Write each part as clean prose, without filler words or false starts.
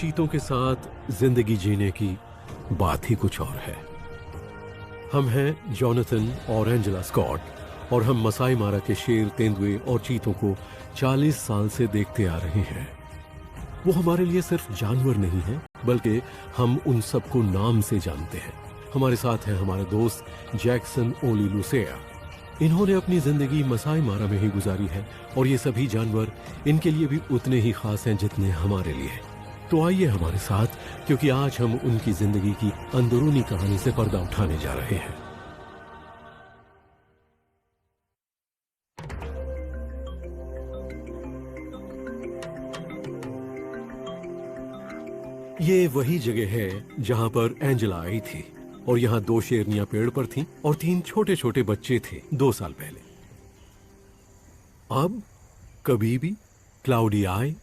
चीतों के साथ जिंदगी जीने की बात ही कुछ और है। हम हैं जोनाथन और एंजेला स्कॉट और हम मसाई मारा के शेर, तेंदुए और चीतों को 40 साल से देखते आ रहे हैं। वो हमारे लिए सिर्फ जानवर नहीं है, बल्कि हम उन सबको नाम से जानते हैं। हमारे साथ हैं हमारे दोस्त जैक्सन ओली लुसेया। इन्होंने अपनी जिंदगी मसाई मारा में ही गुजारी है और ये सभी जानवर इनके लिए भी उतने ही खास हैं जितने हमारे लिए। तो आइए हमारे साथ, क्योंकि आज हम उनकी जिंदगी की अंदरूनी कहानी से पर्दा उठाने जा रहे हैं। ये वही जगह है जहां पर एंजेला आई थी और यहाँ 2 शेरनियां पेड़ पर थीं और 3 छोटे छोटे बच्चे थे 2 साल पहले। अब कभी भी क्लाउडी आए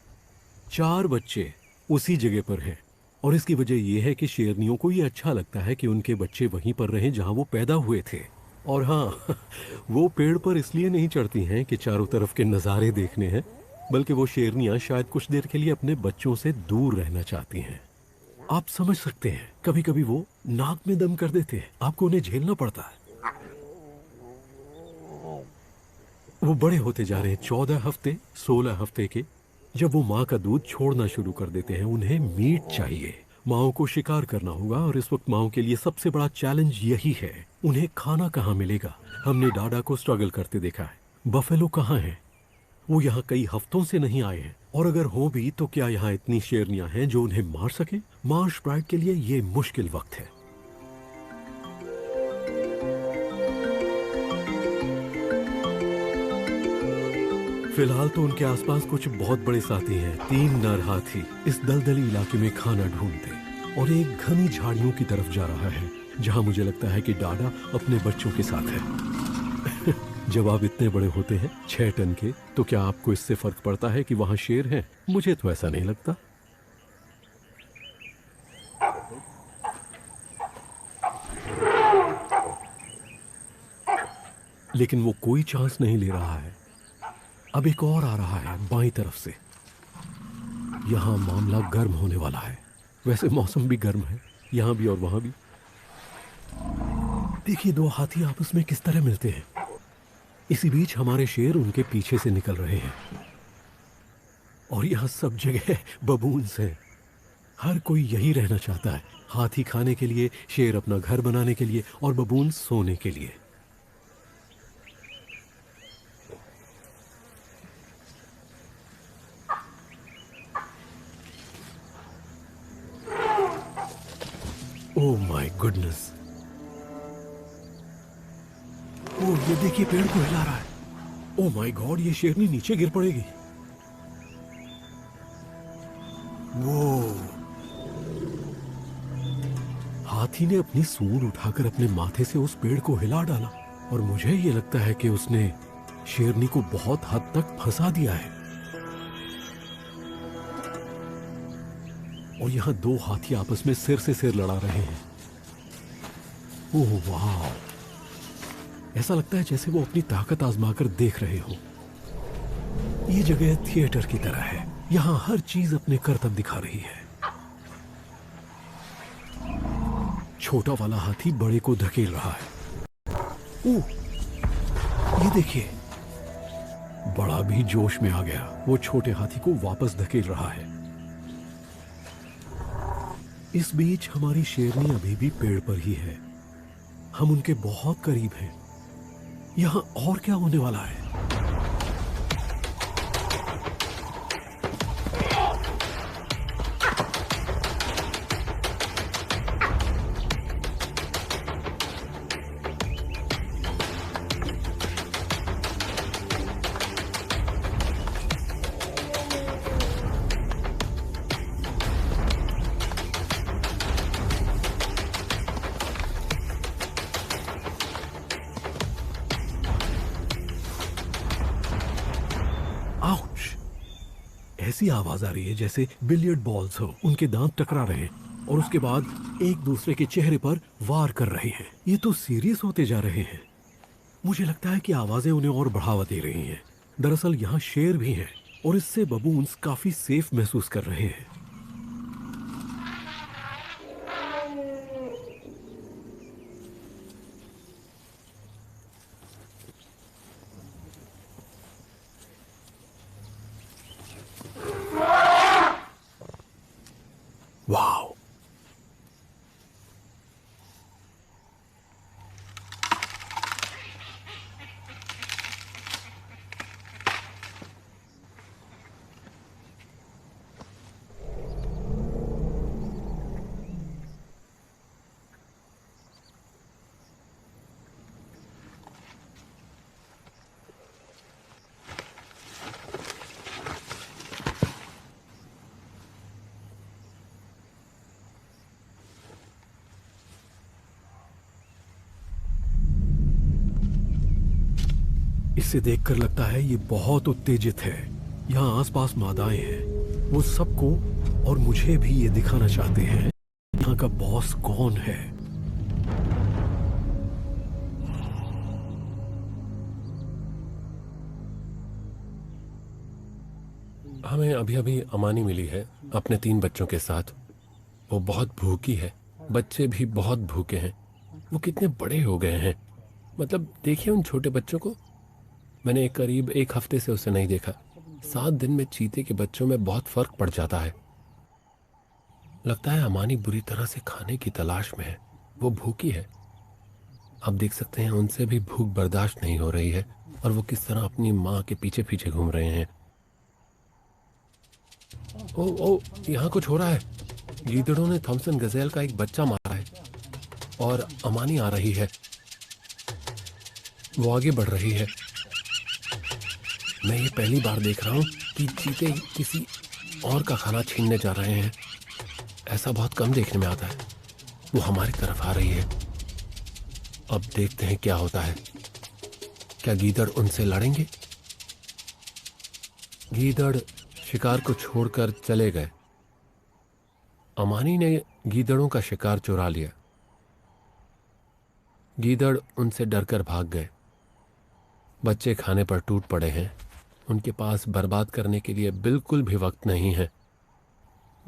4 बच्चे उसी जगह पर हैं और इसकी वजह यह है कि शेरनियों को ये अच्छा लगता है कि उनके बच्चे वहीं पर रहें जहां वो पैदा हुए थे। और हाँ, वो पेड़ पर इसलिए नहीं चढ़ती हैं कि चारों तरफ के नज़ारे देखने हैं, बल्कि वो शेरनियां शायद कुछ देर के लिए अपने बच्चों से दूर रहना चाहती हैं। आप समझ सकते हैं, कभी कभी वो नाक में दम कर देते हैं, आपको उन्हें झेलना पड़ता है। वो बड़े होते जा रहे हैं, 14 हफ्ते 16 हफ्ते के। जब वो माँ का दूध छोड़ना शुरू कर देते हैं, उन्हें मीट चाहिए। माओ को शिकार करना होगा और इस वक्त माओ के लिए सबसे बड़ा चैलेंज यही है, उन्हें खाना कहाँ मिलेगा। हमने डाडा को स्ट्रगल करते देखा है। बफेलो कहाँ है? वो यहाँ कई हफ्तों से नहीं आए हैं, और अगर हो भी तो क्या यहाँ इतनी शेरनियां हैं जो उन्हें मार सके? मार्श ब्राइड के लिए ये मुश्किल वक्त है। फिलहाल तो उनके आसपास कुछ बहुत बड़े साथी हैं। 3 नर हाथी इस दलदली इलाके में खाना ढूंढते और एक घनी झाड़ियों की तरफ जा रहा है, जहां मुझे लगता है कि डाडा अपने बच्चों के साथ है। जब आप इतने बड़े होते हैं 6 टन के, तो क्या आपको इससे फर्क पड़ता है कि वहां शेर हैं? मुझे तो ऐसा नहीं लगता। लेकिन वो कोई चांस नहीं ले रहा है। अब एक और आ रहा है बाईं तरफ से। यहां मामला गर्म होने वाला है। वैसे मौसम भी गर्म है, यहां भी और वहां भी। देखिए 2 हाथी आपस में किस तरह मिलते हैं। इसी बीच हमारे शेर उनके पीछे से निकल रहे हैं और यहां सब जगह बबून्स हैं। हर कोई यही रहना चाहता है, हाथी खाने के लिए, शेर अपना घर बनाने के लिए और बबून्स सोने के लिए। ओह माय गुडनेस, ओह ये देखिए पेड़ को हिला रहा है। ओह माय गॉड, ये शेरनी नीचे गिर पड़ेगी। वो हाथी ने अपनी सूंड उठाकर अपने माथे से उस पेड़ को हिला डाला और मुझे ये लगता है कि उसने शेरनी को बहुत हद तक फंसा दिया है। और यहां 2 हाथी आपस में सिर से सिर लड़ा रहे हैं। ओह वाह, ऐसा लगता है जैसे वो अपनी ताकत आजमाकर देख रहे हो। ये जगह थिएटर की तरह है, यहां हर चीज अपने करतब दिखा रही है। छोटा वाला हाथी बड़े को धकेल रहा है। ओह, ये देखिए, बड़ा भी जोश में आ गया। वो छोटे हाथी को वापस धकेल रहा है। इस बीच हमारी शेरनी अभी भी पेड़ पर ही है। हम उनके बहुत करीब हैं। यहां और क्या होने वाला है? ऐसी आवाज आ रही है जैसे बिलियर्ड बॉल्स हो, उनके दांत टकरा रहे हैं और उसके बाद एक दूसरे के चेहरे पर वार कर रहे हैं। ये तो सीरियस होते जा रहे हैं। मुझे लगता है कि आवाजें उन्हें और बढ़ावा दे रही हैं। दरअसल यहाँ शेर भी हैं और इससे बबून्स काफी सेफ महसूस कर रहे हैं। वाह, इसे देखकर लगता है ये बहुत उत्तेजित है। यहाँ आसपास मादाएं हैं। वो सबको और मुझे भी ये दिखाना चाहते हैं यहाँ का बॉस कौन है। हमें अभी अभी अमानी मिली है अपने 3 बच्चों के साथ। वो बहुत भूखी है, बच्चे भी बहुत भूखे हैं। वो कितने बड़े हो गए हैं, मतलब देखिए उन छोटे बच्चों को। मैंने करीब 1 हफ्ते से उसे नहीं देखा। 7 दिन में चीते के बच्चों में बहुत फर्क पड़ जाता है। लगता है अमानी बुरी तरह से खाने की तलाश में है। वो भूखी है। आप देख सकते हैं उनसे भी भूख बर्दाश्त नहीं हो रही है और वो किस तरह अपनी माँ के पीछे पीछे घूम रहे हैं। ओ, यहाँ कुछ हो रहा है। गीदड़ों ने थॉमसन गजेल का एक बच्चा मारा है और अमानी आ रही है। वो आगे बढ़ रही है। मैं ये पहली बार देख रहा हूँ कि चीते किसी और का खाना छीनने जा रहे हैं। ऐसा बहुत कम देखने में आता है। वो हमारी तरफ आ रही है। अब देखते हैं क्या होता है। क्या गीदड़ उनसे लड़ेंगे? गीदड़ शिकार को छोड़कर चले गए। अमानी ने गीदड़ों का शिकार चुरा लिया। गीदड़ उनसे डरकर भाग गए। बच्चे खाने पर टूट पड़े हैं। उनके पास बर्बाद करने के लिए बिल्कुल भी वक्त नहीं है।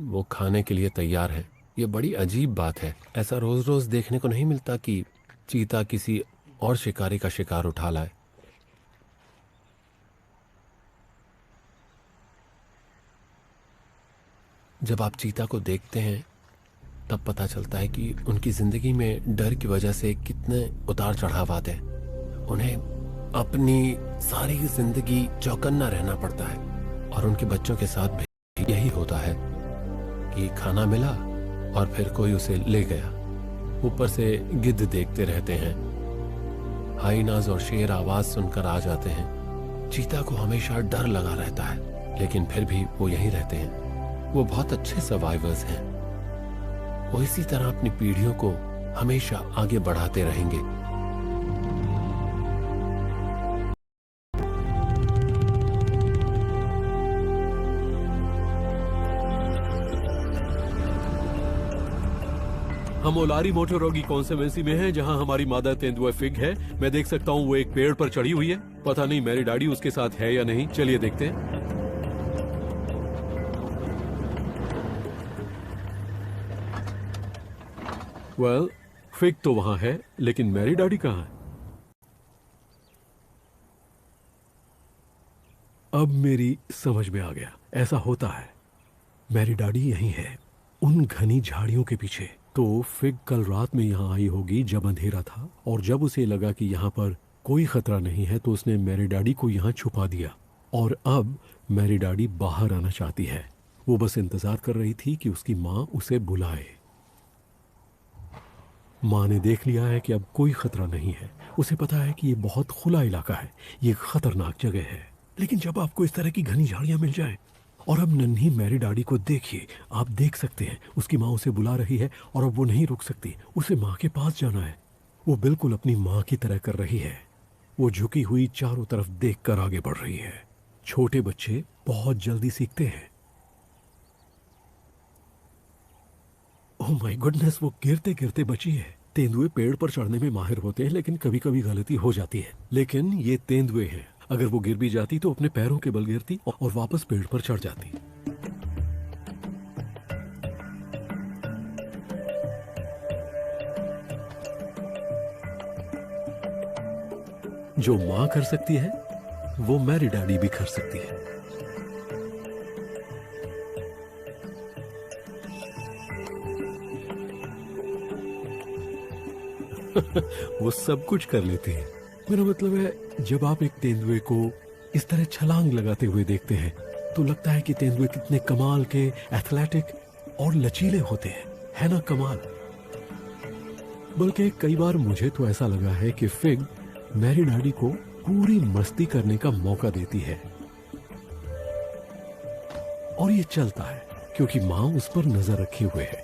वो खाने के लिए तैयार है। ये बड़ी अजीब बात है। ऐसा रोज रोज देखने को नहीं मिलता कि चीता किसी और शिकारी का शिकार उठा लाए। जब आप चीता को देखते हैं तब पता चलता है कि उनकी जिंदगी में डर की वजह से कितने उतार चढ़ाव आते हैं। उन्हें अपनी सारी जिंदगी चौकन्ना रहना पड़ता है और उनके बच्चों के साथ भी यही होता है कि खाना मिला और फिर कोई उसे ले गया। ऊपर से गिद्ध देखते रहते हैं। हाइनाज और शेर आवाज सुनकर आ जाते हैं। चीता को हमेशा डर लगा रहता है, लेकिन फिर भी वो यहीं रहते हैं। वो बहुत अच्छे सर्वाइवर्स हैं। वो इसी तरह अपनी पीढ़ियों को हमेशा आगे बढ़ाते रहेंगे। हम ओलारी मोटोरोगी कॉन्स्टिट्यूएंसी में हैं, जहां हमारी मादा तेंदुआ फिग है। मैं देख सकता हूं वो एक पेड़ पर चढ़ी हुई है। पता नहीं मेरी डैडी उसके साथ है या नहीं। चलिए देखते हैं। वेल, फिग तो वहां है, लेकिन मेरी डैडी कहाँ है? अब मेरी समझ में आ गया। ऐसा होता है, मेरी डैडी यहीं है, उन घनी झाड़ियों के पीछे। तो फिग कल रात में यहाँ आई होगी जब अंधेरा था, और जब उसे लगा कि यहाँ पर कोई खतरा नहीं है तो उसने मेरी डैडी को यहाँ छुपा दिया। और अब मेरी डैडी बाहर आना चाहती है। वो बस इंतजार कर रही थी कि उसकी माँ उसे बुलाए। माँ ने देख लिया है कि अब कोई खतरा नहीं है। उसे पता है कि ये बहुत खुला इलाका है, ये खतरनाक जगह है। लेकिन जब आपको इस तरह की घनी झाड़ियां मिल जाएं, और अब नन्ही मेरी डैडी को देखिए, आप देख सकते हैं उसकी माँ उसे बुला रही है और अब वो नहीं रुक सकती। उसे माँ के पास जाना है। वो बिल्कुल अपनी माँ की तरह कर रही है। वो झुकी हुई चारों तरफ देखकर आगे बढ़ रही है। छोटे बच्चे बहुत जल्दी सीखते हैं। ओह माय गुडनेस, वो गिरते गिरते बची है। तेंदुए पेड़ पर चढ़ने में माहिर होते हैं, लेकिन कभी कभी गलती हो जाती है। लेकिन ये तेंदुए हैं। अगर वो गिर भी जाती तो अपने पैरों के बल गिरती और वापस पेड़ पर चढ़ जाती। जो मां कर सकती है वो मेरी डैडी भी कर सकती है। वो सब कुछ कर लेते हैं। मेरा मतलब है, जब आप एक तेंदुए को इस तरह छलांग लगाते हुए देखते हैं तो लगता है कि तेंदुए कितने कमाल के एथलेटिक और लचीले होते हैं, है ना कमाल। बल्कि कई बार मुझे तो ऐसा लगा है कि फिग मैरी डैडी को पूरी मस्ती करने का मौका देती है, और ये चलता है क्योंकि मां उस पर नजर रखे हुए है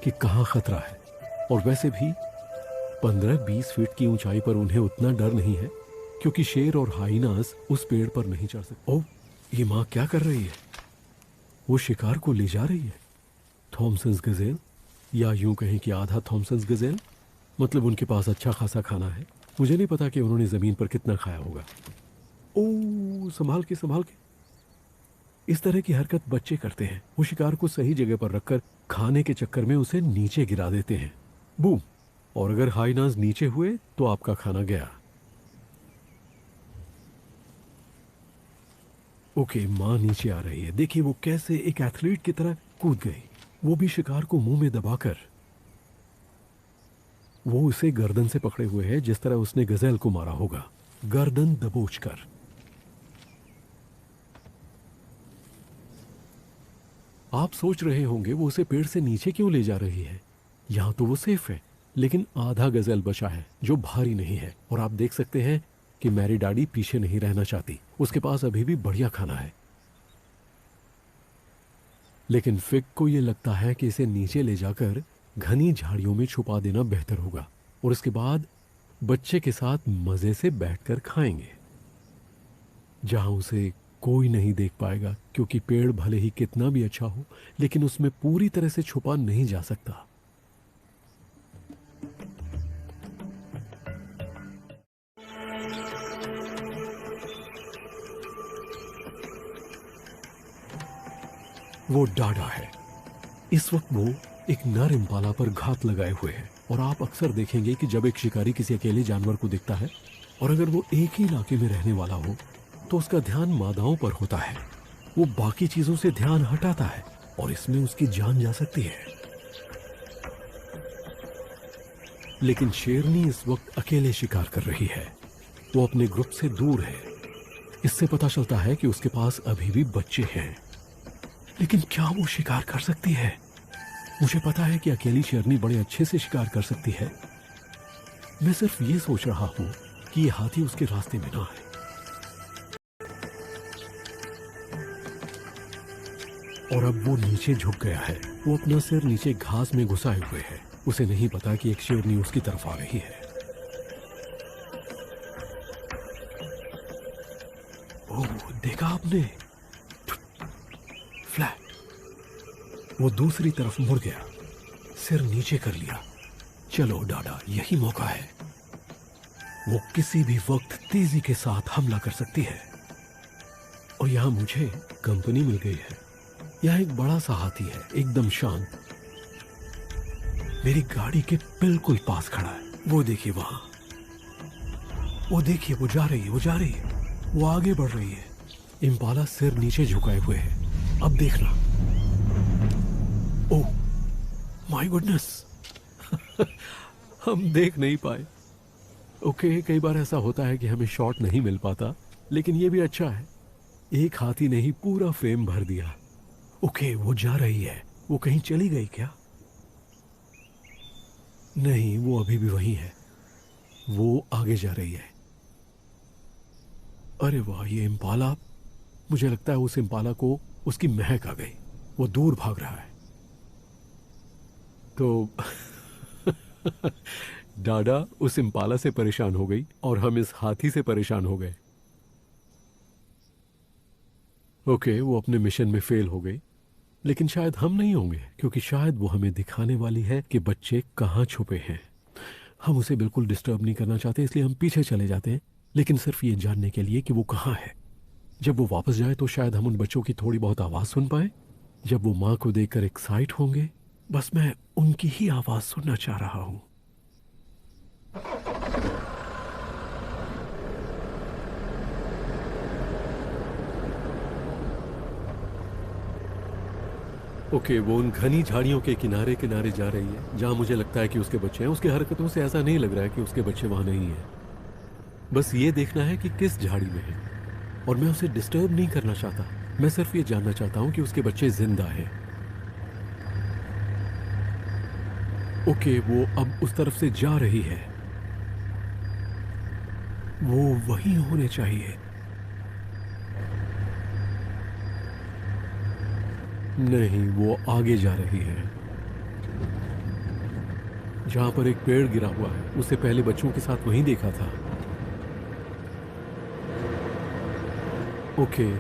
कि कहां खतरा है। और वैसे भी 15-20 फीट की ऊंचाई पर उन्हें उतना डर नहीं है क्योंकि शेर और हाइनास उस पेड़ पर नहीं चढ़ सकते। ओह, ये मां क्या कर रही है? वो शिकार को ले जा रही है। थॉमसन्स गजेल, या यूं कहें कि आधा थॉमसन्स गजेल। मतलब उनके पास अच्छा खासा खाना है। मुझे नहीं पता कि उन्होंने जमीन पर कितना खाया होगा। ओ, संभाल के संभाल के। इस तरह की हरकत बच्चे करते हैं। वो शिकार को सही जगह पर रखकर खाने के चक्कर में उसे नीचे गिरा देते हैं। बूम। और अगर हाइनास नीचे हुए तो आपका खाना गया। ओके, मां नीचे आ रही है। देखिए वो कैसे एक एथलीट की तरह कूद गई, वो भी शिकार को मुंह में दबाकर। वो उसे गर्दन से पकड़े हुए है जिस तरह उसने गजेल को मारा होगा, गर्दन दबोचकर। आप सोच रहे होंगे वो उसे पेड़ से नीचे क्यों ले जा रही है? यहां तो वो सेफ है, लेकिन आधा गजेल बचा है जो भारी नहीं है। और आप देख सकते हैं कि मैरी डैडी पीछे नहीं रहना चाहती। उसके पास अभी भी बढ़िया खाना है। लेकिन फिग को यह लगता है कि इसे नीचे ले जाकर घनी झाड़ियों में छुपा देना बेहतर होगा, और इसके बाद बच्चे के साथ मजे से बैठकर खाएंगे, जहां उसे कोई नहीं देख पाएगा। क्योंकि पेड़ भले ही कितना भी अच्छा हो, लेकिन उसमें पूरी तरह से छुपा नहीं जा सकता। वो डाडा है। इस वक्त वो एक नर इम्पाला पर घात लगाए हुए है। और आप अक्सर देखेंगे कि जब एक शिकारी किसी अकेले जानवर को दिखता है, और अगर वो एक ही इलाके में रहने वाला हो, तो उसका ध्यान मादाओं पर होता है। वो बाकी चीजों से ध्यान हटाता है, और इसमें उसकी जान जा सकती है। लेकिन शेरनी इस वक्त अकेले शिकार कर रही है। वो अपने ग्रुप से दूर है। इससे पता चलता है कि उसके पास अभी भी बच्चे हैं। लेकिन क्या वो शिकार कर सकती है? मुझे पता है कि अकेली शेरनी बड़े अच्छे से शिकार कर सकती है। मैं सिर्फ ये सोच रहा हूं कि ये हाथी उसके रास्ते में ना आए। और अब वो नीचे झुक गया है। वो अपना सिर नीचे घास में घुसाए हुए है। उसे नहीं पता कि एक शेरनी उसकी तरफ आ रही है। ओह, देखा आपने? फ्लैट। वो दूसरी तरफ मुड़ गया, सिर नीचे कर लिया। चलो डाडा, यही मौका है। वो किसी भी वक्त तेजी के साथ हमला कर सकती है। और यहां मुझे कंपनी मिल गई है। यह एक बड़ा सा हाथी है, एकदम शांत। मेरी गाड़ी के बिल्कुल पास खड़ा है। वो देखिए वहां, वो देखिए, वो जा रही है, वो जा रही है, वो आगे बढ़ रही है। इम्पाला सिर नीचे झुकाए हुए है। अब देखना। Oh my goodness. हम देख नहीं पाए। ओके, कई बार ऐसा होता है कि हमें शॉट नहीं मिल पाता, लेकिन ये भी अच्छा है। एक हाथी ने ही पूरा फ्रेम भर दिया। ओके, वो जा रही है। वो कहीं चली गई क्या? नहीं, वो अभी भी वहीं है। वो आगे जा रही है। अरे वाह, ये इम्पाला, मुझे लगता है उस इम्पाला को उसकी महक आ गई। वो दूर भाग रहा है। तो डाडा उस इम्पाला से परेशान हो गई और हम इस हाथी से परेशान हो गए। ओके, वो अपने मिशन में फेल हो गई, लेकिन शायद हम नहीं होंगे, क्योंकि शायद वो हमें दिखाने वाली है कि बच्चे कहाँ छुपे हैं। हम उसे बिल्कुल डिस्टर्ब नहीं करना चाहते, इसलिए हम पीछे चले जाते हैं, लेकिन सिर्फ ये जानने के लिए कि वो कहाँ है। जब वो वापस जाए तो शायद हम उन बच्चों की थोड़ी बहुत आवाज़ सुन पाए। जब वो माँ को देखकर एक्साइट होंगे, बस मैं उनकी ही आवाज़ सुनना चाह रहा हूँ। ओके, वो उन घनी झाड़ियों के किनारे किनारे जा रही है जहां मुझे लगता है कि उसके बच्चे हैं। उसकी हरकतों से ऐसा नहीं लग रहा है कि उसके बच्चे वहां नहीं हैं। बस ये देखना है कि किस झाड़ी में है, और मैं उसे डिस्टर्ब नहीं करना चाहता। मैं सिर्फ ये जानना चाहता हूं कि उसके बच्चे जिंदा हैं। ओके, वो अब उस तरफ से जा रही है। वो वहीं होने चाहिए। नहीं, वो आगे जा रही है जहां पर एक पेड़ गिरा हुआ है। उसे पहले बच्चों के साथ वहीं देखा था। ओके,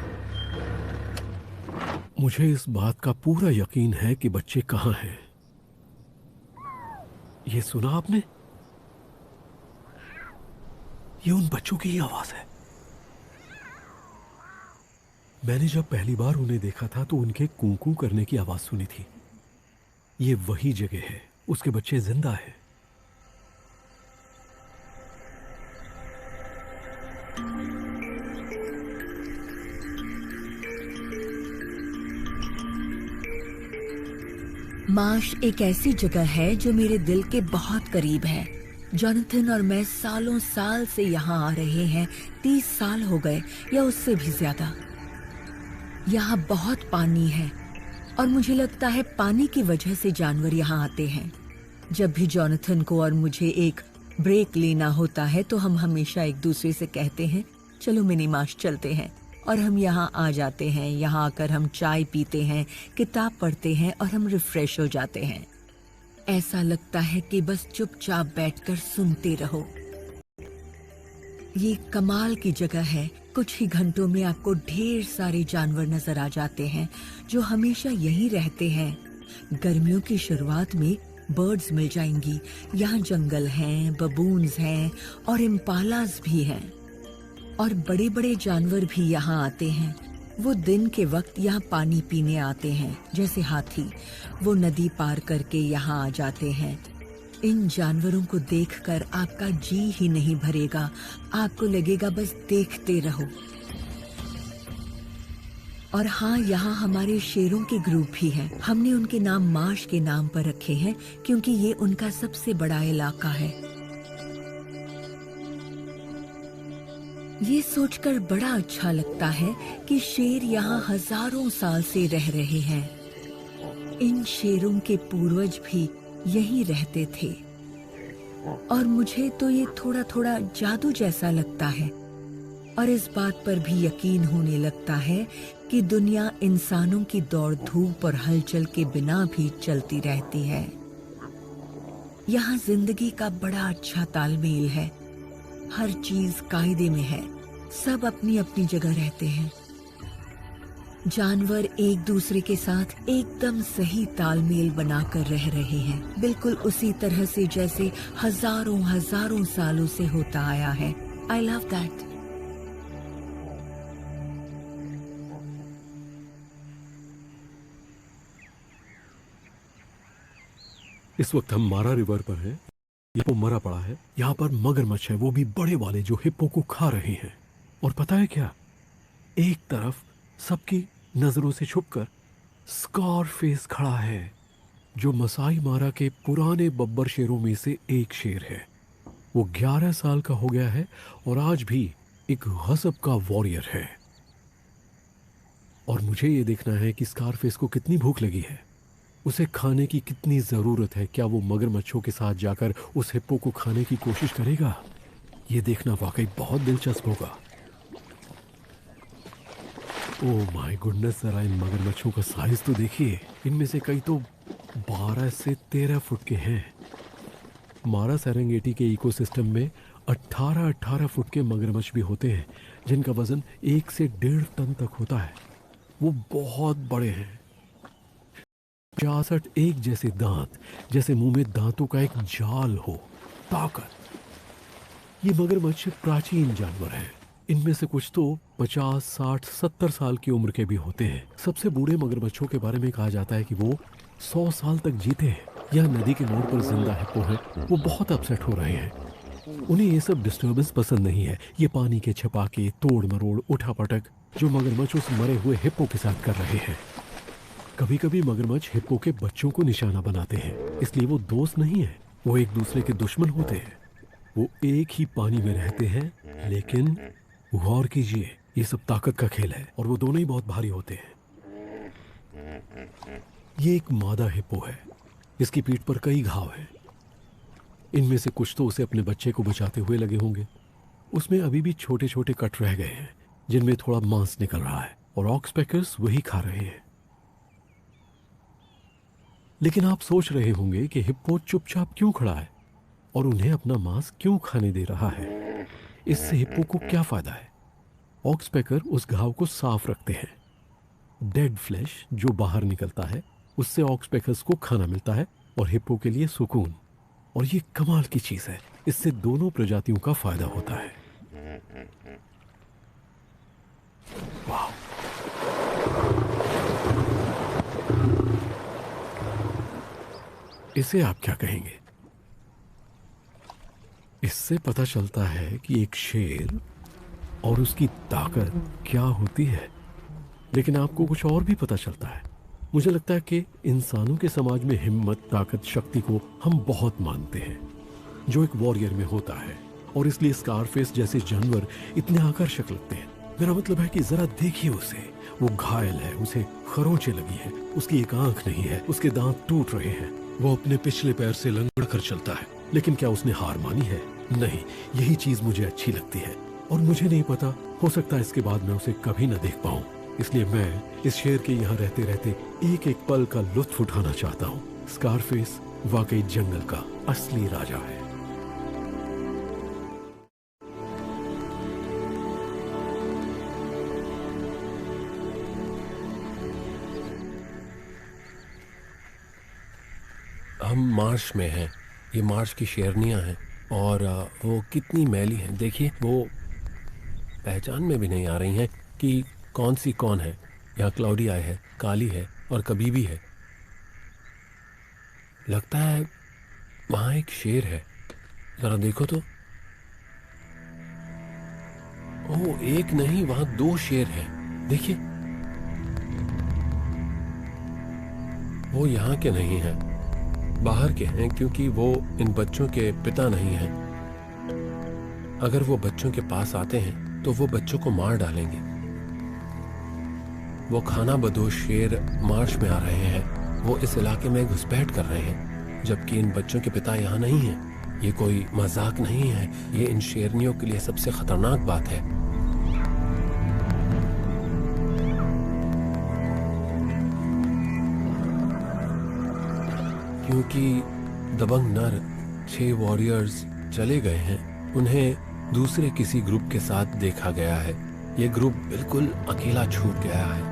मुझे इस बात का पूरा यकीन है कि बच्चे कहाँ हैं। ये सुना आपने? ये उन बच्चों की ही आवाज है। मैंने जब पहली बार उन्हें देखा था तो उनके कूं-कूं करने की आवाज सुनी थी। ये वही जगह है। उसके बच्चे जिंदा हैं। मार्श एक ऐसी जगह है जो मेरे दिल के बहुत करीब है। जोनाथन और मैं सालों साल से यहाँ आ रहे हैं। 30 साल हो गए या उससे भी ज्यादा। यहाँ बहुत पानी है और मुझे लगता है पानी की वजह से जानवर यहाँ आते हैं। जब भी जोनाथन को और मुझे एक ब्रेक लेना होता है तो हम हमेशा एक दूसरे से कहते हैं, चलो मिनी मार्श चलते हैं। और हम यहाँ आ जाते हैं। यहाँ आकर हम चाय पीते हैं, किताब पढ़ते हैं और हम रिफ्रेश हो जाते हैं। ऐसा लगता है कि बस चुपचाप बैठकर सुनते रहो। ये कमाल की जगह है। कुछ ही घंटों में आपको ढेर सारे जानवर नजर आ जाते हैं जो हमेशा यहीं रहते हैं। गर्मियों की शुरुआत में बर्ड्स मिल जाएंगी। यहाँ जंगल हैं, बबून्स हैं और इम्पालास भी हैं। और बड़े बड़े जानवर भी यहाँ आते हैं। वो दिन के वक्त यहाँ पानी पीने आते हैं, जैसे हाथी। वो नदी पार करके यहाँ आ जाते हैं। इन जानवरों को देखकर आपका जी ही नहीं भरेगा। आपको लगेगा बस देखते रहो। और हाँ, यहाँ हमारे शेरों के ग्रुप भी हैं। हमने उनके नाम मार्श के नाम पर रखे हैं क्योंकि ये उनका सबसे बड़ा इलाका है। ये सोचकर बड़ा अच्छा लगता है कि शेर यहाँ हजारों साल से रह रहे हैं। इन शेरों के पूर्वज भी यहीं रहते थे। और मुझे तो ये थोड़ा थोड़ा जादू जैसा लगता है। और इस बात पर भी यकीन होने लगता है कि दुनिया इंसानों की दौड़ धूप और हलचल के बिना भी चलती रहती है। यहाँ जिंदगी का बड़ा अच्छा तालमेल है। हर चीज कायदे में है। सब अपनी अपनी जगह रहते हैं। जानवर एक दूसरे के साथ एकदम सही तालमेल बनाकर रह रहे हैं, बिल्कुल उसी तरह से जैसे हजारों हजारों सालों से होता आया है। I love that. इस वक्त हम मारा रिवर पर हैं। हिप्पो मरा पड़ा है। यहाँ पर मगरमच्छ है, वो भी बड़े वाले, जो हिप्पो को खा रहे हैं। और पता है क्या, एक तरफ सबकी नजरों से छुपकर स्कारफेस खड़ा है, जो मसाई मारा के पुराने बब्बर शेरों में से एक शेर है। वो 11 साल का हो गया है और आज भी एक गजब का वॉरियर है। और मुझे ये देखना है कि स्कारफेस को कितनी भूख लगी है, उसे खाने की कितनी जरूरत है। क्या वो मगरमच्छों के साथ जाकर उस हिप्पो को खाने की कोशिश करेगा? ये देखना वाकई बहुत दिलचस्प होगा। ओह माय गुडनेस, जरा इन मगरमच्छों का साइज तो देखिए। इनमें से कई तो 12 से 13 फुट के हैं। मारा सेरेंगेटी के इकोसिस्टम में 18-18 फुट के मगरमच्छ भी होते हैं, जिनका वजन 1 से 1.5 टन तक होता है। वो बहुत बड़े हैं। 66 एक जैसे दांत, जैसे मुंह में दांतों का एक जाल हो। ताकत। ये मगरमच्छ प्राचीन जानवर हैं। इनमें से कुछ तो 50, 60, 70 साल की उम्र के भी होते हैं। सबसे बूढ़े मगरमच्छों के बारे में कहा जाता है कि वो 100 साल तक जीते हैं। यह नदी के मोड़ पर जिंदा हिप्पो है। वो बहुत अपसेट हो रहे हैं। उन्हें ये सब डिस्टर्बेंस पसंद नहीं है। ये पानी के छपाके, तोड़ मरोड़, उठापटक जो मगरमच्छ उस मरे हुए हिप्पो के साथ कर रहे हैं। कभी कभी मगरमच्छ हिप्पो के बच्चों को निशाना बनाते हैं, इसलिए वो दोस्त नहीं है, वो एक दूसरे के दुश्मन होते हैं। वो एक ही पानी में रहते हैं, लेकिन गौर कीजिए, ये सब ताकत का खेल है और वो दोनों ही बहुत भारी होते हैं। ये एक मादा हिप्पो है, इसकी पीठ पर कई घाव हैं। इनमें से कुछ तो उसे अपने बच्चे को बचाते हुए लगे होंगे। उसमें अभी भी छोटे छोटे कट रह गए हैं जिनमें थोड़ा मांस निकल रहा है और ऑक्सपेकर्स वही खा रहे हैं। लेकिन आप सोच रहे होंगे कि हिप्पो चुपचाप क्यों खड़ा है और उन्हें अपना मांस क्यों खाने दे रहा है। इससे हिप्पो को क्या फायदा है? ऑक्सपेकर उस घाव को साफ रखते हैं। डेड फ्लैश जो बाहर निकलता है उससे ऑक्सपेकर्स को खाना मिलता है और हिप्पो के लिए सुकून। और ये कमाल की चीज है, इससे दोनों प्रजातियों का फायदा होता है। वाह! इसे आप क्या कहेंगे? इससे पता चलता है कि एक शेर और उसकी ताकत क्या होती है। लेकिन आपको कुछ और भी पता चलता है। मुझे लगता है कि इंसानों के समाज में हिम्मत, ताकत, शक्ति को हम बहुत मानते हैं, जो एक वॉरियर में होता है, और इसलिए स्कारफेस जैसे जानवर इतने आकर्षक लगते हैं। मेरा मतलब है कि जरा देखिए उसे, वो घायल है, उसे खरोंचें लगी हैं, उसकी एक आंख नहीं है, उसके दांत टूट रहे हैं, वो अपने पिछले पैर से लंगड़ कर चलता है। लेकिन क्या उसने हार मानी है? नहीं, यही चीज मुझे अच्छी लगती है और मुझे नहीं पता, हो सकता है इसके बाद मैं उसे कभी न देख पाऊं। इसलिए मैं इस शेर के यहाँ रहते रहते एक एक पल का लुत्फ उठाना चाहता हूँ। स्कारफेस वाकई जंगल का असली राजा है। हम मार्श में हैं। ये मार्श की शेरनियां हैं और वो कितनी मैली हैं। देखिए, वो पहचान में भी नहीं आ रही हैं कि कौन सी कौन है। यहाँ क्लाउडी आई है, काली है और कभी भी है। लगता है वहाँ एक शेर है, जरा देखो तो। ओह, एक नहीं, वहाँ 2 शेर हैं। देखिए, वो यहाँ के नहीं हैं, बाहर के हैं, क्योंकि वो इन बच्चों के पिता नहीं हैं। अगर वो बच्चों के पास आते हैं तो वो बच्चों को मार डालेंगे। वो खाना बदोश शेर मार्श में आ रहे हैं। वो इस इलाके में घुसपैठ कर रहे हैं, जबकि इन बच्चों के पिता यहाँ नहीं हैं। ये कोई मजाक नहीं है, ये इन शेरनियों के लिए सबसे खतरनाक बात है। क्योंकि दबंग नर 6 वॉरियर्स चले गए हैं, उन्हें दूसरे किसी ग्रुप के साथ देखा गया है। ये ग्रुप बिल्कुल अकेला छूट गया है।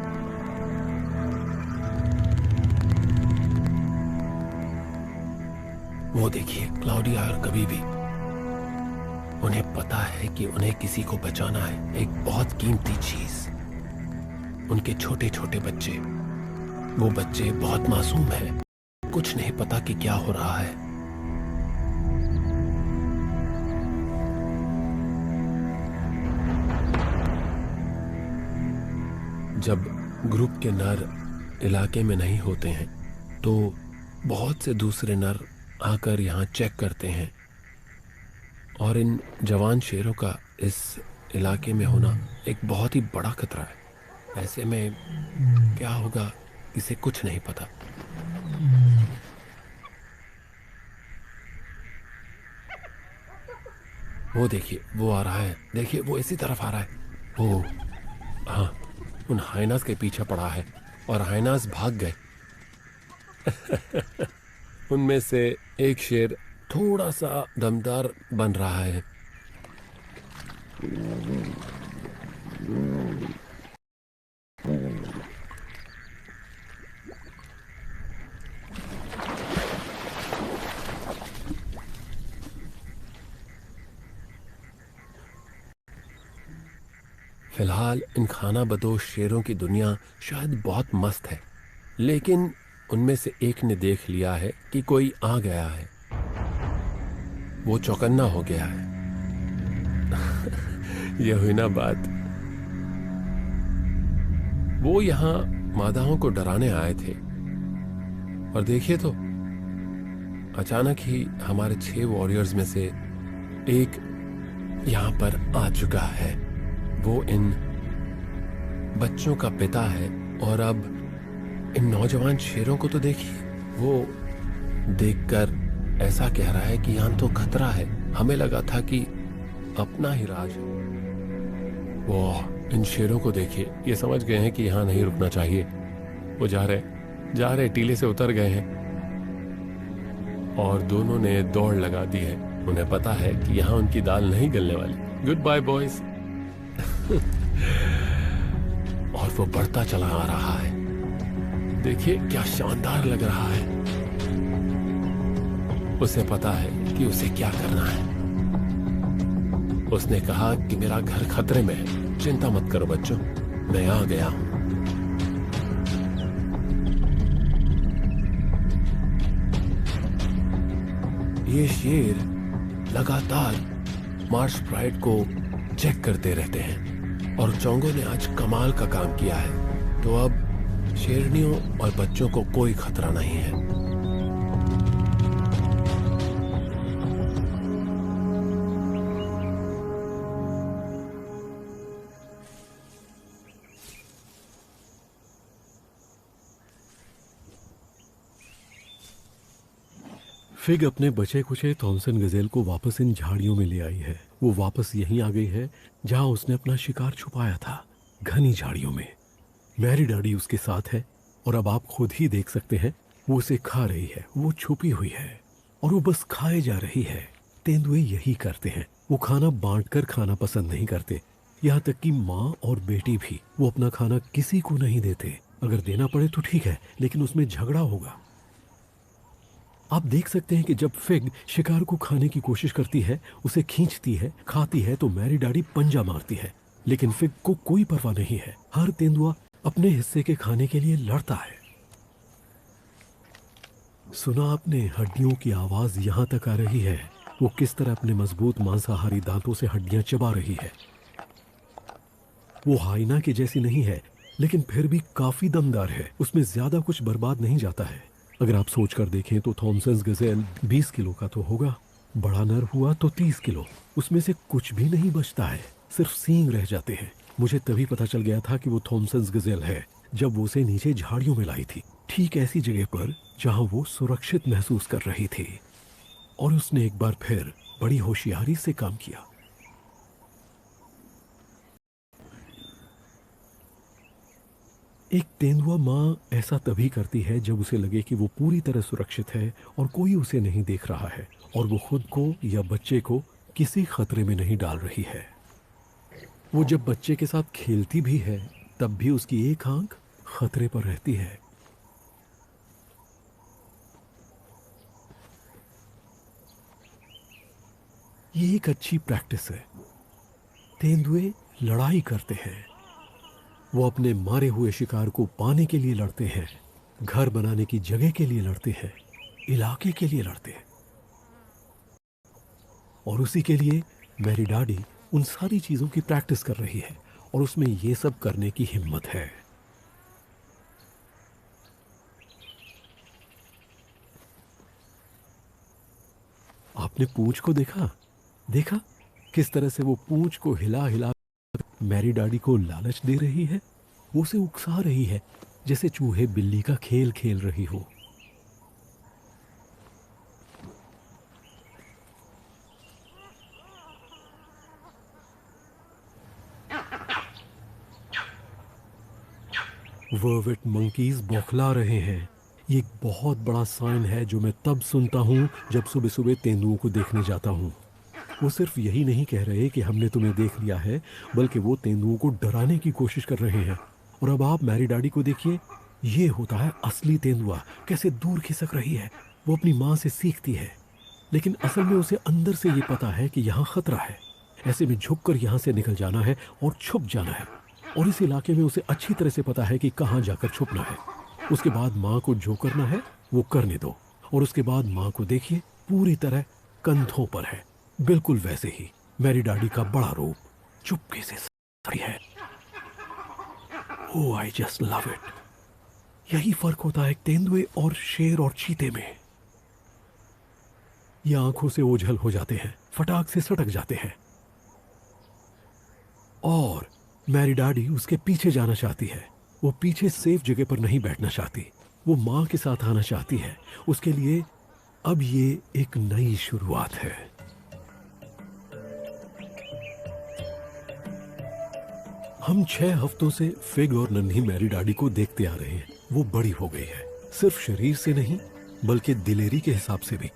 वो देखिए, क्लाउडिया और कभी भी, उन्हें पता है कि उन्हें किसी को बचाना है, एक बहुत कीमती चीज। उनके छोटे छोटे बच्चे, वो बच्चे बहुत मासूम हैं, कुछ नहीं पता कि क्या हो रहा है। जब ग्रुप के नर इलाके में नहीं होते हैं तो बहुत से दूसरे नर आकर यहाँ चेक करते हैं, और इन जवान शेरों का इस इलाके में होना एक बहुत ही बड़ा खतरा है। ऐसे में क्या होगा इसे कुछ नहीं पता। वो देखिए, वो आ रहा है, देखिए वो इसी तरफ आ रहा है। वो हाँ, उन हाइनास के पीछे पड़ा है और हाइनास भाग गए। उनमें से एक शेर थोड़ा सा दमदार बन रहा है। फिलहाल इन खाना बदोश शेरों की दुनिया शायद बहुत मस्त है, लेकिन उनमें से एक ने देख लिया है कि कोई आ गया है। वो चौकन्ना हो गया है। यह हुई ना बात। वो यहाँ मादाओं को डराने आए थे। और देखिए तो अचानक ही हमारे 6 वॉरियर्स में से एक यहां पर आ चुका है। वो इन बच्चों का पिता है। और अब इन नौजवान शेरों को तो देखिए, वो देखकर ऐसा कह रहा है कि यहां तो खतरा है। हमें लगा था कि अपना ही राज है। वो इन शेरों को देखिए, ये समझ गए हैं कि यहां नहीं रुकना चाहिए। वो जा रहे टीले से उतर गए हैं और दोनों ने दौड़ लगा दी है। उन्हें पता है कि यहां उनकी दाल नहीं गलने वाली। Good bye boys. और वो बढ़ता चला आ रहा है। देखिए क्या शानदार लग रहा है। उसे पता है कि उसे क्या करना है। उसने कहा कि मेरा घर खतरे में है, चिंता मत करो बच्चों, मैं आ गया हूं। ये शेर लगातार मार्श प्राइड को चेक करते रहते हैं और चोंगो ने आज कमाल का काम किया है। तो अब शेरनियों और बच्चों को कोई खतरा नहीं है। फिग अपने बचे कुचे थॉमसन गजेल को वापस इन झाड़ियों में ले आई है। वो वापस यहीं आ गई है जहां उसने अपना शिकार छुपाया था, घनी झाड़ियों में। मैरी डैडी उसके साथ है और अब आप खुद ही देख सकते हैं वो उसे खा रही है। वो छुपी हुई है और वो बस खाए जा रही है। तेंदुए यही करते हैं, वो खाना बांटकर खाना पसंद नहीं करते। यहाँ तक कि माँ और बेटी भी। वो अपना खाना किसी को नहीं देते। अगर देना पड़े तो ठीक है, लेकिन उसमें झगड़ा होगा। आप देख सकते हैं कि जब फिग शिकार को खाने की कोशिश करती है, उसे खींचती है, खाती है, तो मैरी डैडी पंजा मारती है। लेकिन फिग को कोई परवाह नहीं है। हर तेंदुआ अपने हिस्से के खाने के लिए लड़ता है। सुना आपने हड्डियों की आवाज यहां तक आ रही है। वो किस तरह अपने मजबूत मांसाहारी दांतों से हड्डियां चबा रही है। वो हाइना की जैसी नहीं है, लेकिन फिर भी काफी दमदार है। उसमें ज्यादा कुछ बर्बाद नहीं जाता है। अगर आप सोच कर देखें तो थॉमसन गजेल 20 किलो का तो होगा। बड़ा नर हुआ तो 30 किलो। उसमें से कुछ भी नहीं बचता है, सिर्फ सींग रह जाते हैं। मुझे तभी पता चल गया था कि वो थॉमसन गजेल है जब वो उसे नीचे झाड़ियों में लाई थी, ठीक ऐसी जगह पर जहां वो सुरक्षित महसूस कर रही थी। और उसने एक बार फिर बड़ी होशियारी से काम किया। एक तेंदुआ माँ ऐसा तभी करती है जब उसे लगे कि वो पूरी तरह सुरक्षित है और कोई उसे नहीं देख रहा है और वो खुद को या बच्चे को किसी खतरे में नहीं डाल रही है। वो जब बच्चे के साथ खेलती भी है तब भी उसकी एक आंख खतरे पर रहती है। ये एक अच्छी प्रैक्टिस है। तेंदुए लड़ाई करते हैं। वो अपने मारे हुए शिकार को पाने के लिए लड़ते हैं, घर बनाने की जगह के लिए लड़ते हैं, इलाके के लिए लड़ते हैं। और उसी के लिए मैरी डैडी उन सारी चीजों की प्रैक्टिस कर रही है और उसमें ये सब करने की हिम्मत है। आपने पूंछ को देखा किस तरह से वो पूंछ को हिला हिला मैरी डैडी को लालच दे रही है। वो उसे उकसा रही है जैसे चूहे बिल्ली का खेल खेल रही हो। वर्वेट मंकीज बौखला रहे हैं। ये एक बहुत बड़ा साइन है जो मैं तब सुनता हूँ जब सुबह सुबह तेंदुओं को देखने जाता हूँ। वो सिर्फ यही नहीं कह रहे कि हमने तुम्हें देख लिया है, बल्कि वो तेंदुओं को डराने की कोशिश कर रहे हैं। और अब आप मैरी डैडी को देखिए, ये होता है असली तेंदुआ, कैसे दूर खिसक रही है। वो अपनी माँ से सीखती है, लेकिन असल में उसे अंदर से ये पता है कि यहाँ खतरा है। ऐसे में झुककर यहाँ से निकल जाना है और छुप जाना है। और इस इलाके में उसे अच्छी तरह से पता है कि कहाँ जाकर छुपना है। उसके बाद माँ को जो करना है वो करने दो। और उसके बाद माँ को देखिए, पूरी तरह कंधों पर है, बिल्कुल वैसे ही मैरी डैडी का बड़ा रूप चुपके से सही है। ओह, आई जस्ट लव इट। यही फर्क होता है तेंदुए और शेर और चीते में। ये आंखों से ओझल हो जाते हैं, फटाक से सटक जाते हैं। और मेरी डैडी उसके पीछे जाना चाहती है। वो पीछे सेफ जगह पर नहीं बैठना चाहती, वो माँ के साथ आना चाहती है। उसके लिए अब ये एक नई शुरुआत है। हम 6 हफ्तों से फिग और नन्ही मैरी डैडी को देखते आ रहे हैं। वो बड़ी हो गई है, सिर्फ शरीर से नहीं बल्कि दिलेरी के हिसाब से भी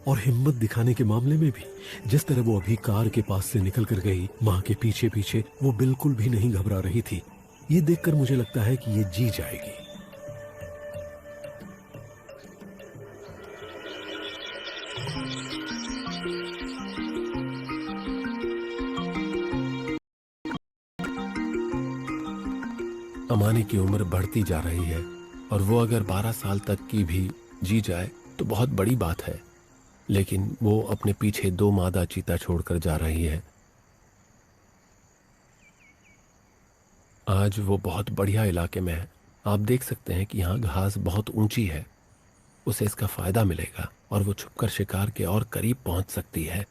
और हिम्मत दिखाने के मामले में भी। जिस तरह वो अभी कार के पास से निकल कर गई माँ के पीछे पीछे, वो बिल्कुल भी नहीं घबरा रही थी। ये देखकर मुझे लगता है कि ये जी जाएगी। अमानी की उम्र बढ़ती जा रही है और वो अगर 12 साल तक की भी जी जाए तो बहुत बड़ी बात है, लेकिन वो अपने पीछे 2 मादा चीता छोड़कर जा रही है। आज वो बहुत बढ़िया इलाके में है। आप देख सकते हैं कि यहाँ घास बहुत ऊंची है, उसे इसका फायदा मिलेगा और वो छुपकर शिकार के और करीब पहुंच सकती है।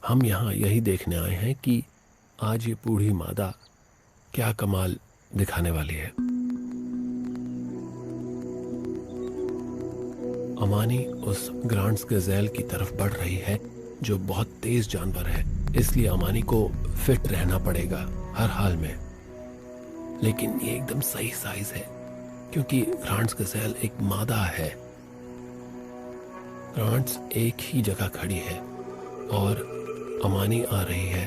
हम यहाँ यही देखने आए हैं कि आज ये बूढ़ी मादा क्या कमाल दिखाने वाली है। अमानी उस ग्रांड्स गजेल की तरफ बढ़ रही है जो बहुत तेज जानवर है, इसलिए अमानी को फिट रहना पड़ेगा हर हाल में। लेकिन ये एकदम सही साइज है क्योंकि ग्रांड्स गजेल एक मादा है। ग्रांड्स एक ही जगह खड़ी है और अमानी आ रही है,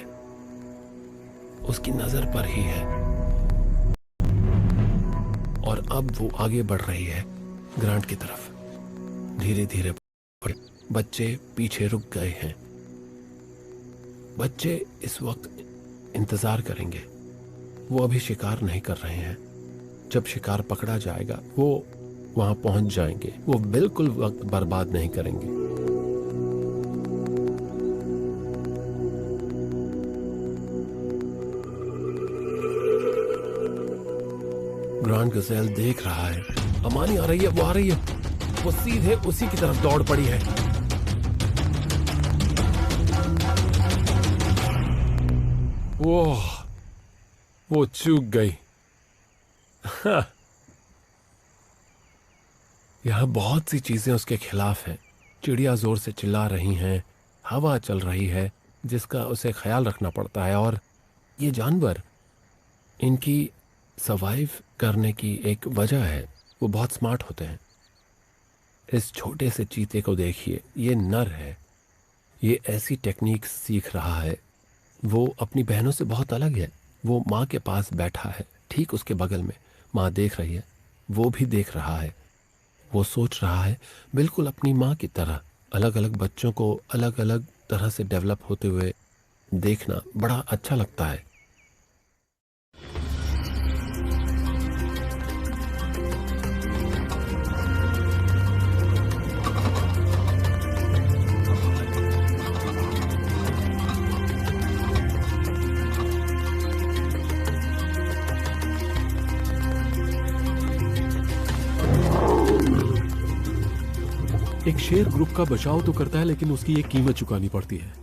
उसकी नजर पर ही है और अब वो आगे बढ़ रही है ग्रांड की तरफ। धीरे धीरे बच्चे पीछे रुक गए हैं। बच्चे इस वक्त इंतजार करेंगे, वो अभी शिकार नहीं कर रहे हैं। जब शिकार पकड़ा जाएगा वो वहां पहुंच जाएंगे। वो बिल्कुल वक्त बर्बाद नहीं करेंगे। ग्रांड गजेल देख रहा है अमानी आ रही है, वो आ रही है। वो सीधे उसी की तरफ दौड़ पड़ी है। वो चूक गई। यहां बहुत सी चीजें उसके खिलाफ हैं। चिड़िया जोर से चिल्ला रही हैं, हवा चल रही है जिसका उसे ख्याल रखना पड़ता है, और ये जानवर इनकी सर्वाइव करने की एक वजह है। वो बहुत स्मार्ट होते हैं। इस छोटे से चीते को देखिए, ये नर है, ये ऐसी टेक्निक सीख रहा है। वो अपनी बहनों से बहुत अलग है। वो माँ के पास बैठा है, ठीक उसके बगल में माँ देख रही है, वो भी देख रहा है। वो सोच रहा है बिल्कुल अपनी माँ की तरह। अलग अलग बच्चों को अलग अलग तरह से डेवलप होते हुए देखना बड़ा अच्छा लगता है। एक शेर ग्रुप का बचाव तो करता है, लेकिन उसकी एक कीमत चुकानी पड़ती है।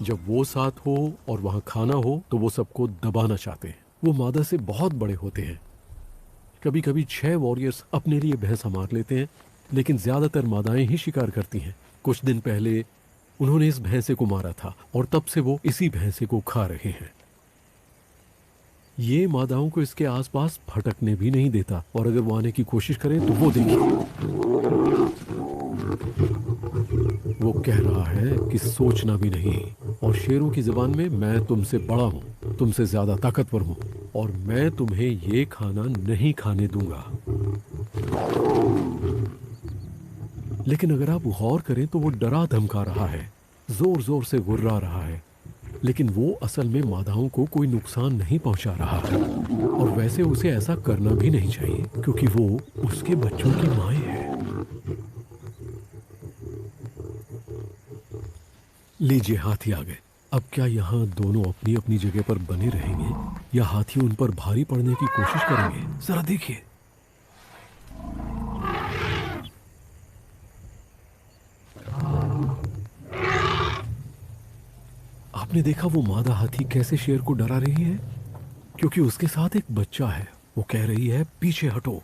जब वो साथ हो और वहां खाना हो तो वो सबको दबाना चाहते हैं। वो मादा से बहुत बड़े होते हैं। कभी कभी 6 वॉरियर्स अपने लिए भैंसा मार लेते हैं, लेकिन ज्यादातर मादाएं ही शिकार करती हैं। कुछ दिन पहले उन्होंने इस भैंसे को मारा था और तब से वो इसी भैंसे को खा रहे हैं। ये मादाओं को इसके आसपास भटकने भी नहीं देता, और अगर वो आने की कोशिश करे तो वो देखिए, वो कह रहा है कि सोचना भी नहीं। और शेरों की जुबान में, मैं तुमसे बड़ा हूं, तुमसे ज्यादा ताकतवर हूं, और मैं तुम्हें ये खाना नहीं खाने दूंगा। लेकिन अगर आप गौर करें तो वो डरा धमका रहा है, जोर जोर से गुर्रा रहा है, लेकिन वो असल में मादाओं को कोई नुकसान नहीं पहुंचा रहा है। और वैसे उसे ऐसा करना भी नहीं चाहिए क्योंकि वो उसके बच्चों की माँ है। लीजिए, हाथी आ गए। अब क्या यहाँ दोनों अपनी अपनी जगह पर बने रहेंगे या हाथी उन पर भारी पड़ने की कोशिश करेंगे? जरा देखिए। आपने देखा वो मादा हाथी कैसे शेर को डरा रही है? क्योंकि उसके साथ एक बच्चा है। वो कह रही है पीछे हटो।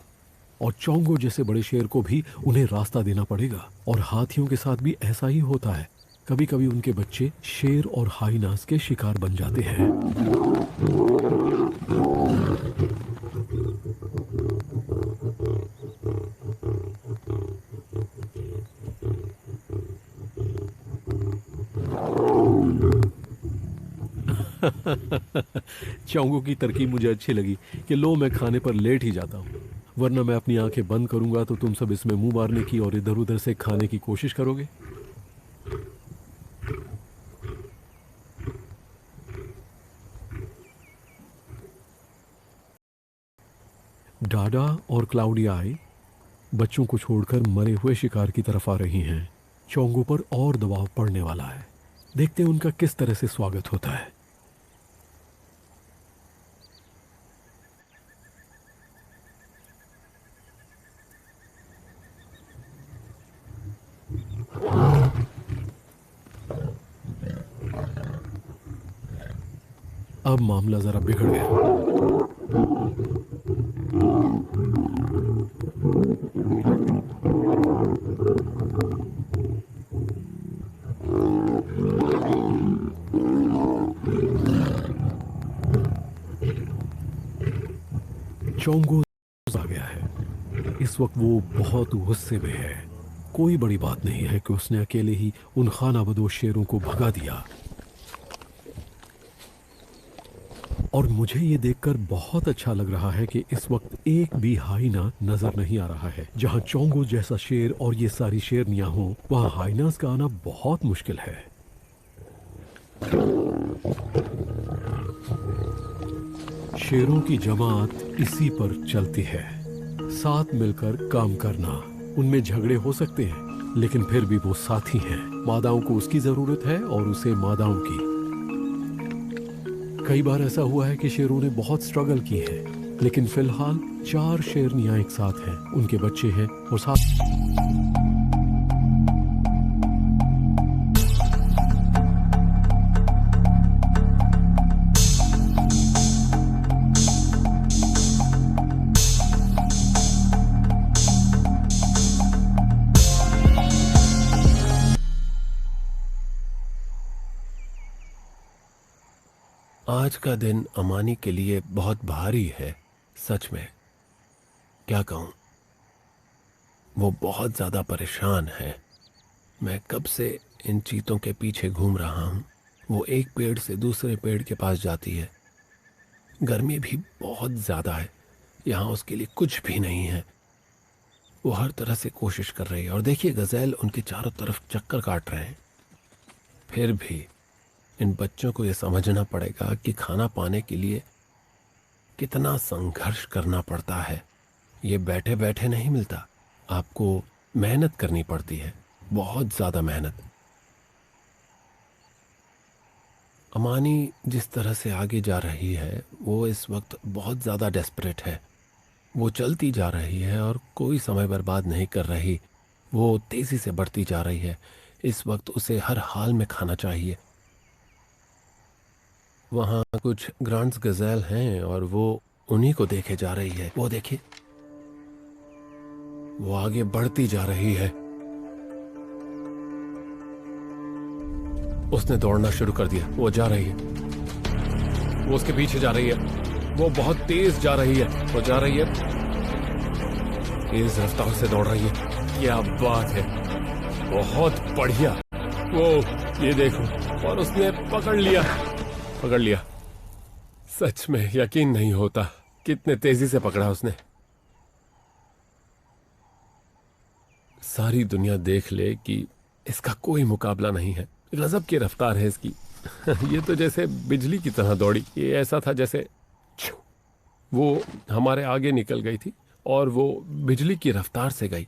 और चोंगो जैसे बड़े शेर को भी उन्हें रास्ता देना पड़ेगा। और हाथियों के साथ भी ऐसा ही होता है। कभी कभी उनके बच्चे शेर और हाइनास के शिकार बन जाते हैं। चोंगो की तरकीब मुझे अच्छी लगी कि लो मैं खाने पर लेट ही जाता हूँ, वरना मैं अपनी आंखें बंद करूंगा तो तुम सब इसमें मुंह मारने की और इधर उधर से खाने की कोशिश करोगे। डाडा और क्लाउडियाई बच्चों को छोड़कर मरे हुए शिकार की तरफ आ रही हैं। चोंगो पर और दबाव पड़ने वाला है। देखते हैं उनका किस तरह से स्वागत होता है। अब मामला जरा बिगड़ गया। चोंगो आ गया है। इस वक्त वो बहुत गुस्से में है। कोई बड़ी बात नहीं है कि उसने अकेले ही उन खानाबदोश शेरों को भगा दिया। और मुझे ये देखकर बहुत अच्छा लग रहा है कि इस वक्त एक भी हाइना नजर नहीं आ रहा है। जहां चोंगो जैसा शेर और ये सारी शेरनियां हों, वहां हाइनास का आना बहुत मुश्किल है। शेरों की जमात इसी पर चलती है। साथ मिलकर काम करना। उनमें झगड़े हो सकते हैं, लेकिन फिर भी वो साथी हैं। मादाओं को उसकी जरूरत है और उसे मादाओं की। कई बार ऐसा हुआ है कि शेरों ने बहुत स्ट्रगल की है, लेकिन फिलहाल 4 शेरनियां एक साथ हैं। उनके बच्चे हैं और साथ आज का दिन अमानी के लिए बहुत भारी है। सच में क्या कहूं, वो बहुत ज्यादा परेशान है। मैं कब से इन चीतों के पीछे घूम रहा हूं। वो एक पेड़ से दूसरे पेड़ के पास जाती है। गर्मी भी बहुत ज्यादा है। यहाँ उसके लिए कुछ भी नहीं है। वो हर तरह से कोशिश कर रही है। और देखिए, गज़ेल उनके चारों तरफ चक्कर काट रहे हैं। फिर भी इन बच्चों को ये समझना पड़ेगा कि खाना पाने के लिए कितना संघर्ष करना पड़ता है। ये बैठे बैठे नहीं मिलता। आपको मेहनत करनी पड़ती है, बहुत ज्यादा मेहनत। अमानी जिस तरह से आगे जा रही है, वो इस वक्त बहुत ज्यादा डेस्परेट है। वो चलती जा रही है और कोई समय बर्बाद नहीं कर रही। वो तेजी से बढ़ती जा रही है। इस वक्त उसे हर हाल में खाना चाहिए। वहां कुछ ग्रांड्स गज़ेल हैं और वो उन्हीं को देखे जा रही है। वो देखिए, वो आगे बढ़ती जा रही है। उसने दौड़ना शुरू कर दिया। वो जा रही है। वो उसके पीछे जा रही है। वो बहुत तेज जा रही है। वो जा रही है, तेज रफ्तार से दौड़ रही है। क्या बात है, बहुत बढ़िया। वो ये देखो, और उसने पकड़ लिया। सच में यकीन नहीं होता कितने तेजी से पकड़ा उसने। सारी दुनिया देख ले कि इसका कोई मुकाबला नहीं है। गजब की रफ्तार है इसकी। ये तो जैसे बिजली की तरह दौड़ी। ये ऐसा था जैसे वो हमारे आगे निकल गई थी और वो बिजली की रफ्तार से गई।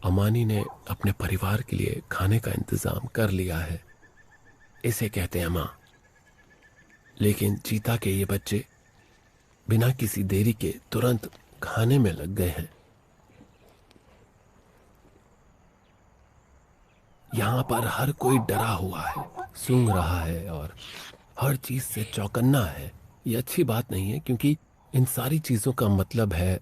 अमानी ने अपने परिवार के लिए खाने का इंतजाम कर लिया है। इसे कहते हैं मां। लेकिन चीता के ये बच्चे बिना किसी देरी के तुरंत खाने में लग गए हैं। यहाँ पर हर कोई डरा हुआ है, सूंघ रहा है और हर चीज से चौकन्ना है। ये अच्छी बात नहीं है, क्योंकि इन सारी चीजों का मतलब है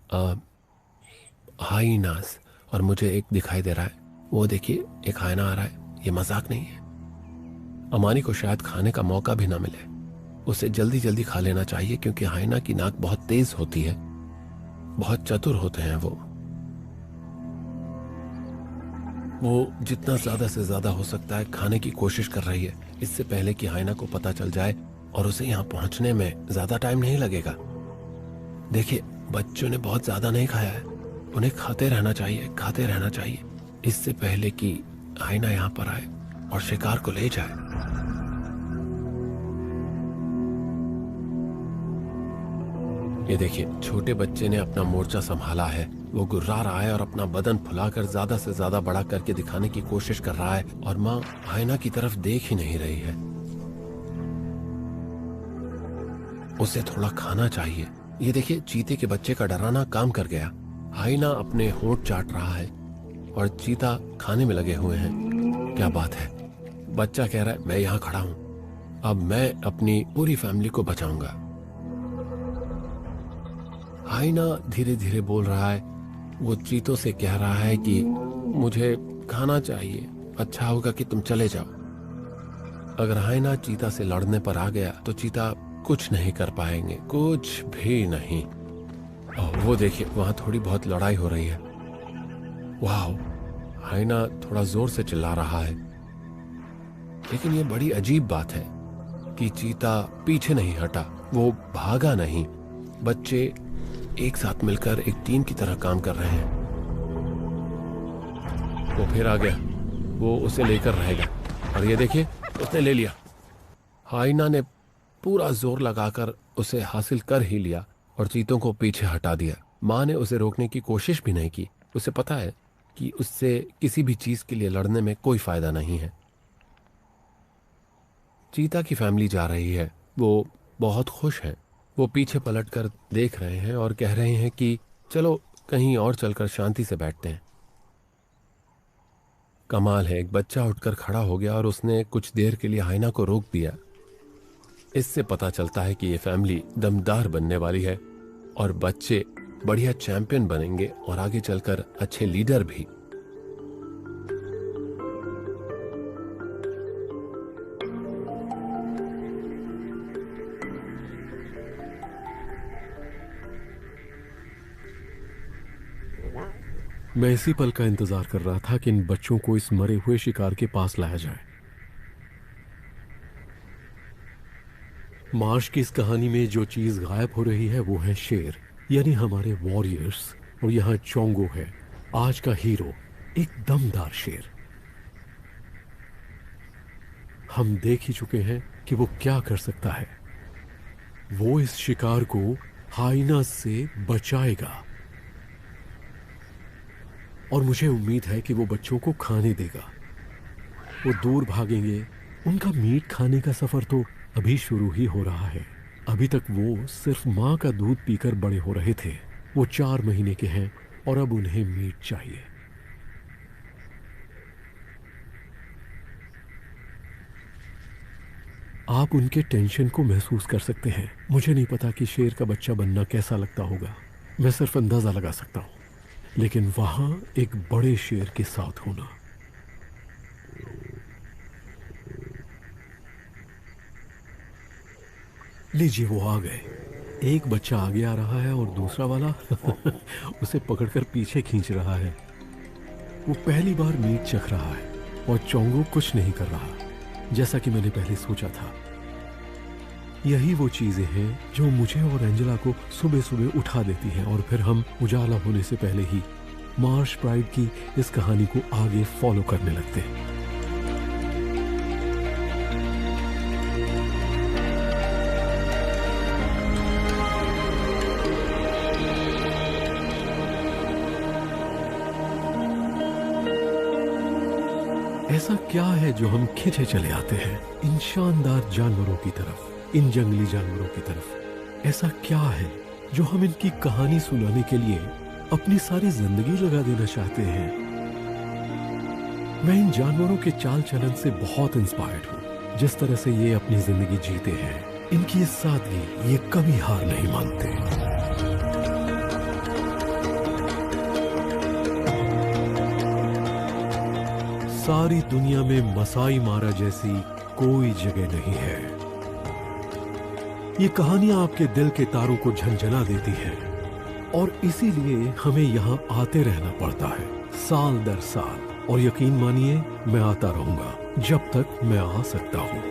हाइनास। और मुझे एक दिखाई दे रहा है, वो देखिए, एक हाइना आ रहा है। ये मजाक नहीं है। अमानी को शायद खाने का मौका भी ना मिले। उसे जल्दी जल्दी खा लेना चाहिए, क्योंकि हाइना की नाक बहुत तेज होती है, बहुत चतुर होते हैं वो जितना ज्यादा से ज्यादा हो सकता है खाने की कोशिश कर रही है, इससे पहले कि हाइना को पता चल जाए, और उसे यहाँ पहुंचने में ज्यादा टाइम नहीं लगेगा। देखिए, बच्चों ने बहुत ज्यादा नहीं खाया है, उन्हें खाते रहना चाहिए, खाते रहना चाहिए, इससे पहले कि हाइना यहाँ पर आए और शिकार को ले जाए। ये देखिए, छोटे बच्चे ने अपना मोर्चा संभाला है। वो गुर्रा रहा है और अपना बदन फुलाकर ज्यादा से ज्यादा बड़ा करके दिखाने की कोशिश कर रहा है, और माँ हाइना की तरफ देख ही नहीं रही है। उसे थोड़ा खाना चाहिए। ये देखिए, चीते के बच्चे का डराना काम कर गया। हाइना अपने होंठ चाट रहा है और चीता खाने में लगे हुए हैं। क्या बात है, बच्चा कह रहा है मैं यहाँ खड़ा हूं, अब मैं अपनी पूरी फैमिली को बचाऊंगा। हाइना धीरे धीरे बोल रहा है। वो चीतों से कह रहा है कि मुझे खाना चाहिए, अच्छा होगा कि तुम चले जाओ। अगर हाइना चीता से लड़ने पर आ गया तो चीता कुछ नहीं कर पाएंगे, कुछ भी नहीं। वो देखिए, वहां थोड़ी बहुत लड़ाई हो रही है। वाह, हाइना थोड़ा जोर से चिल्ला रहा है। लेकिन ये बड़ी अजीब बात है कि चीता पीछे नहीं हटा, वो भागा नहीं। बच्चे एक साथ मिलकर एक टीम की तरह काम कर रहे हैं। वो फिर आ गया, वो उसे लेकर रहेगा, और ये देखिए, उसने ले लिया। हाइना ने पूरा जोर लगाकर उसे हासिल कर ही लिया और चीतों को पीछे हटा दिया। माँ ने उसे रोकने की कोशिश भी नहीं की। उसे पता है कि उससे किसी भी चीज के लिए लड़ने में कोई फायदा नहीं है। चीता की फैमिली जा रही है, वो बहुत खुश है। वो पीछे पलटकर देख रहे हैं और कह रहे हैं कि चलो कहीं और चलकर शांति से बैठते हैं। कमाल है, एक बच्चा उठकर खड़ा हो गया और उसने कुछ देर के लिए हाइना को रोक दिया। इससे पता चलता है कि ये फैमिली दमदार बनने वाली है और बच्चे बढ़िया चैंपियन बनेंगे और आगे चलकर अच्छे लीडर भी। मैं इसी पल का इंतजार कर रहा था कि इन बच्चों को इस मरे हुए शिकार के पास लाया जाए। मार्श की इस कहानी में जो चीज गायब हो रही है वो है शेर, यानी हमारे वॉरियर्स। और यहाँ चोंगो है, आज का हीरो, एक दमदार शेर। हम देख ही चुके हैं कि वो क्या कर सकता है। वो इस शिकार को हाइना से बचाएगा और मुझे उम्मीद है कि वो बच्चों को खाने देगा। वो दूर भागेंगे। उनका मीट खाने का सफर तो अभी शुरू ही हो रहा है। अभी तक वो सिर्फ माँ का दूध पीकर बड़े हो रहे थे। वो 4 महीने के हैं और अब उन्हें मीट चाहिए। आप उनके टेंशन को महसूस कर सकते हैं। मुझे नहीं पता कि शेर का बच्चा बनना कैसा लगता होगा, मैं सिर्फ अंदाजा लगा सकता हूं। लेकिन वहां एक बड़े शेर के साथ होना, लीजिए वो आ गए। एक बच्चा आगे आ रहा है और दूसरा वाला उसे पकड़कर पीछे खींच रहा है। वो पहली बार मीट चख रहा है और चोंगो कुछ नहीं कर रहा, जैसा कि मैंने पहले सोचा था। यही वो चीजें हैं जो मुझे और एंजेला को सुबह सुबह उठा देती हैं और फिर हम उजाला होने से पहले ही मार्श प्राइड की इस कहानी को आगे फॉलो करने लगते हैं। ऐसा क्या है जो हम खिंचे चले आते हैं इन शानदार जानवरों की तरफ, इन जंगली जानवरों की तरफ? ऐसा क्या है जो हम इनकी कहानी सुनाने के लिए अपनी सारी जिंदगी लगा देना चाहते हैं? मैं इन जानवरों के चाल चलन से बहुत इंस्पायर्ड हूँ। जिस तरह से ये अपनी जिंदगी जीते हैं, इनकी ये सादगी, ये कभी हार नहीं मानते। सारी दुनिया में मसाई मारा जैसी कोई जगह नहीं है। ये कहानियां आपके दिल के तारों को झंझना देती हैं और इसीलिए हमें यहाँ आते रहना पड़ता है, साल दर साल। और यकीन मानिए, मैं आता रहूंगा जब तक मैं आ सकता हूँ।